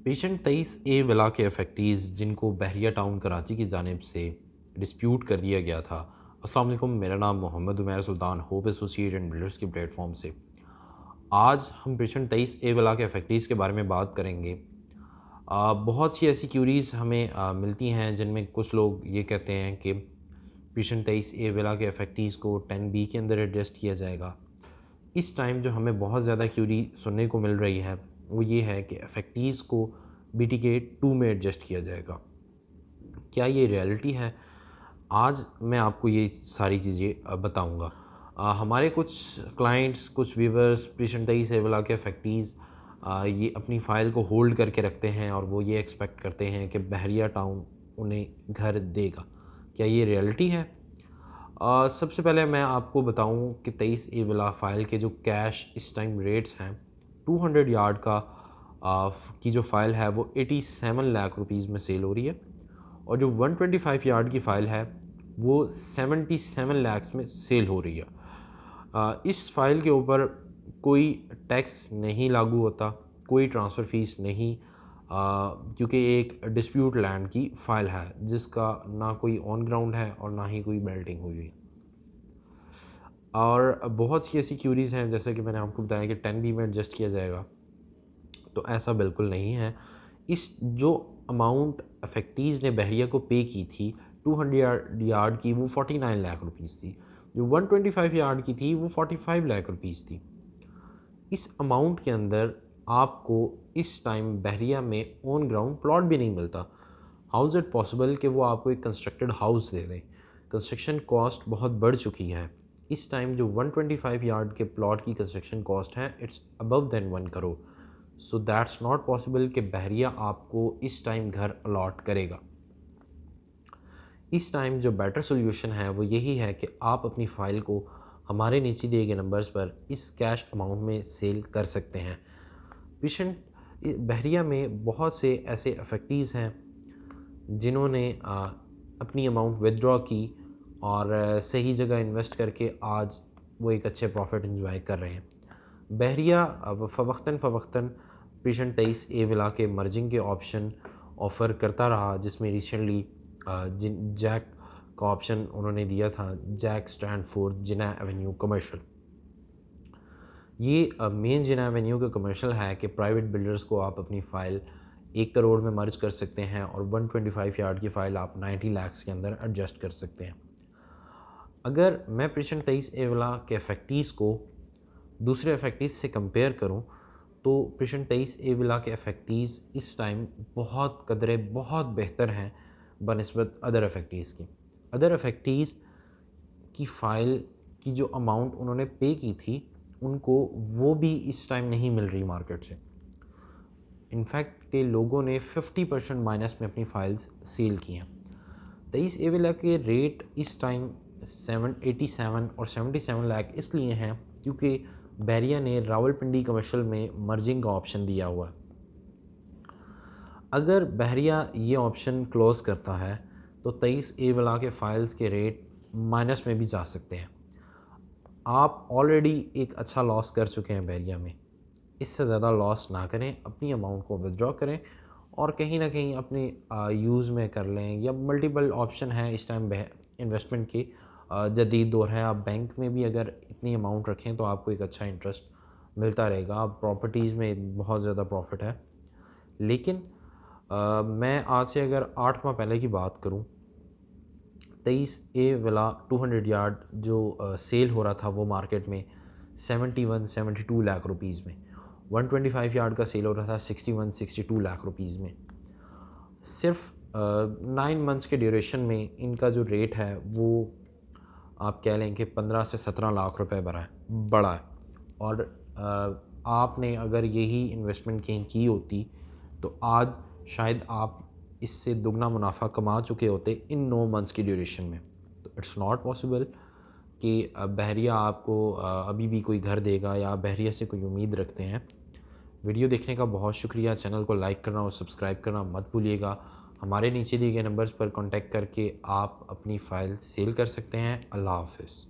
Patient 23A villa के अफेक्टीज़ जिनको बहरिया town Karachi की जानिब से डिस्प्यूट कर दिया गया था। अस्सलाम वालेकुम, मेरा नाम मोहम्मद उमैर सुल्तान होप एसोसिएट एंड बिल्डर्स के प्लेटफॉर्म से आज हम पेशेंट 23A विला के अफेक्टीज़ के बारे में बात करेंगे। बहुत सी ऐसी क्यूरीज़ हमें मिलती हैं जिनमें कुछ लोग ये कहते हैं कि पेशेंट 23A विला के अफेक्टीज़ को 10B के अंदर एडजस्ट किया जाएगा। इस टाइम जो हमें बहुत ज़्यादा क्यूरी सुनने को मिल रही है वो ये है कि अफेक्टीज़ को BTK 2 में एडजस्ट किया जाएगा। क्या ये रियलिटी है? आज मैं आपको ये सारी चीज़ें बताऊंगा। हमारे कुछ क्लाइंट्स, कुछ व्यूवर्स पेशेंट 23A विला के अफेक्टीज़ ये अपनी फ़ाइल को होल्ड करके रखते हैं और वो ये एक्सपेक्ट करते हैं कि बहरिया टाउन उन्हें घर देगा। क्या ये रियलिटी है? सबसे पहले मैं आपको बताऊं कि 23A विला फ़ाइल के जो कैश इस टाइम रेट्स हैं, 200 यार्ड की जो फ़ाइल है वो 87 लाख रुपीज़ में सेल हो रही है और जो 125 यार्ड की फ़ाइल है वो 77 लाख में सेल हो रही है। इस फ़ाइल के ऊपर कोई टैक्स नहीं लागू होता, कोई ट्रांसफ़र फ़ीस नहीं, क्योंकि एक डिस्प्यूट लैंड की फ़ाइल है जिसका ना कोई ऑन ग्राउंड है और ना ही कोई बेल्टिंग हुई है। और बहुत सी ऐसी क्यूरीज़ हैं जैसे कि मैंने आपको बताया कि 10B में एडजस्ट किया जाएगा, तो ऐसा बिल्कुल नहीं है। इस जो अमाउंट अफेक्टीज़ ने बहरिया को पे की थी 200 यार्ड की, वो 49 लाख रुपीज़ थी। जो 125 यार्ड की थी वो 45 लाख रुपीज़ थी। इस अमाउंट के अंदर आपको इस टाइम बहरिया में ऑन ग्राउंड प्लॉट भी नहीं मिलता। हाउ इज़ इट पॉसिबल कि वो आपको एक कंस्ट्रक्टेड हाउस दे दें? कंस्ट्रक्शन कॉस्ट बहुत बढ़ चुकी है। इस टाइम जो 125 यार्ड के प्लॉट की कंस्ट्रक्शन कॉस्ट है it's above then 1 crore. So that's not possible कि बहरिया आपको इस टाइम घर अलॉट करेगा। इस टाइम जो बेटर सोल्यूशन है वो यही है कि आप अपनी फ़ाइल को हमारे नीचे दिए गए नंबर्स पर इस कैश अमाउंट में सेल कर सकते हैं। पेशेंट बहरिया में बहुत से ऐसे अफेक्टीज़ हैं जिन्होंने अपनी अमाउंट विदड्रॉ की और सही जगह इन्वेस्ट करके आज वो एक अच्छे प्रॉफिट इंजॉय कर रहे हैं। बहरिया फ़वक्तन पेशेंट 23A विला के मर्जिंग के ऑप्शन ऑफ़र करता रहा, जिसमें रिसेंटली जिन जैक का ऑप्शन उन्होंने दिया था, JAC stand for Jinnah avenue commercial. ये मेन जिना एवेन्यू का कमर्शियल है कि प्राइवेट बिल्डर्स को आप अपनी फ़ाइल 1 करोड़ में मर्ज कर सकते हैं और 125 यार्ड की फ़ाइल आप 90 लाख के अंदर एडजस्ट कर सकते हैं। अगर मैं पेशेंट 23A विला के अफेक्टीज़ को दूसरे अफेक्टीज़ से कंपेयर करूं तो पेशेंट 23A विला के अफेक्टीज़ इस टाइम बहुत कदरे बहुत बेहतर हैं बनिस्बत अदर अफेक्टीज़ की। अदर अफेक्टीज़ की फ़ाइल की जो अमाउंट उन्होंने पे की थी उनको वो भी इस टाइम नहीं मिल रही मार्केट से। इनफैक्ट के लोगों ने 50% माइनस में अपनी फ़ाइल्स सेल की हैं। 23A विला के रेट इस टाइम 87 और 77 लाख इसलिए हैं क्योंकि बहरिया ने रावलपिंडी कमर्शियल में मर्जिंग का ऑप्शन दिया हुआ है। अगर बहरिया ये ऑप्शन क्लोज़ करता है तो 23A विला के फ़ाइल्स के रेट माइनस में भी जा सकते हैं। आप ऑलरेडी एक अच्छा लॉस कर चुके हैं बहरिया में, इससे ज़्यादा लॉस ना करें, अपनी अमाउंट को विदड्रॉ करें और कहीं ना कहीं अपने यूज़ में कर लें। या मल्टीपल ऑप्शन है इस टाइम इन्वेस्टमेंट की जदीद दौर है। आप बैंक में भी अगर इतनी अमाउंट रखें तो आपको एक अच्छा इंटरेस्ट मिलता रहेगा। आप प्रॉपर्टीज़ में बहुत ज़्यादा प्रॉफिट है। लेकिन मैं आज से अगर 8 माह पहले की बात करूं, 23A विला 200 यार्ड जो सेल हो रहा था वो मार्केट में 72 लाख रुपीज़ में, 125 यार्ड का सेल हो रहा था 62 लाख रुपीज़ में। सिर्फ 9 मंथ्स के ड्यूरेशन में इनका जो रेट है वो आप कह लें कि 15 से 17 लाख रुपए बढ़ा है। और आपने अगर यही इन्वेस्टमेंट कहीं की होती तो आज शायद आप इससे दुगना मुनाफा कमा चुके होते इन 9 मंथ्स की ड्यूरेशन में। तो इट्स नॉट पॉसिबल कि बहरिया आपको अभी भी कोई घर देगा या बहरिया से कोई उम्मीद रखते हैं। वीडियो देखने का बहुत शुक्रिया। चैनल को लाइक करना और सब्सक्राइब करना मत भूलिएगा। हमारे नीचे दिए गए नंबर्स पर कांटेक्ट करके आप अपनी फ़ाइल सेल कर सकते हैं। अल्लाह हाफ़िज़।